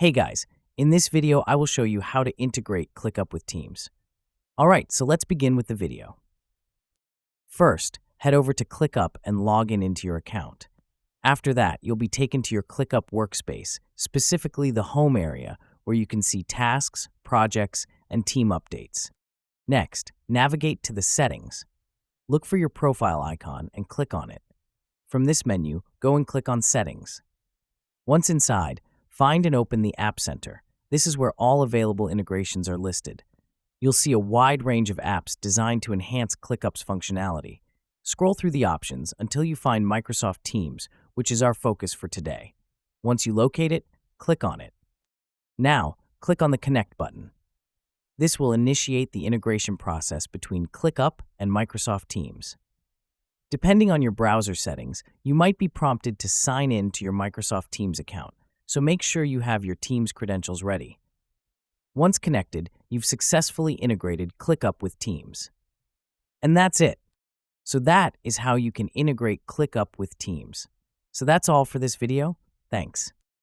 Hey guys, in this video I will show you how to integrate ClickUp with Teams. Alright, so let's begin with the video. First, head over to ClickUp and log into your account. After that, you'll be taken to your ClickUp workspace, specifically the home area where you can see tasks, projects, and team updates. Next, navigate to the settings. Look for your profile icon and click on it. From this menu, go and click on Settings. Once inside, find and open the App Center. This is where all available integrations are listed. You'll see a wide range of apps designed to enhance ClickUp's functionality. Scroll through the options until you find Microsoft Teams, which is our focus for today. Once you locate it, click on it. Now, click on the Connect button. This will initiate the integration process between ClickUp and Microsoft Teams. Depending on your browser settings, you might be prompted to sign in to your Microsoft Teams account, so make sure you have your Teams credentials ready. Once connected, you've successfully integrated ClickUp with Teams. And that's it. So that is how you can integrate ClickUp with Teams. So that's all for this video. Thanks.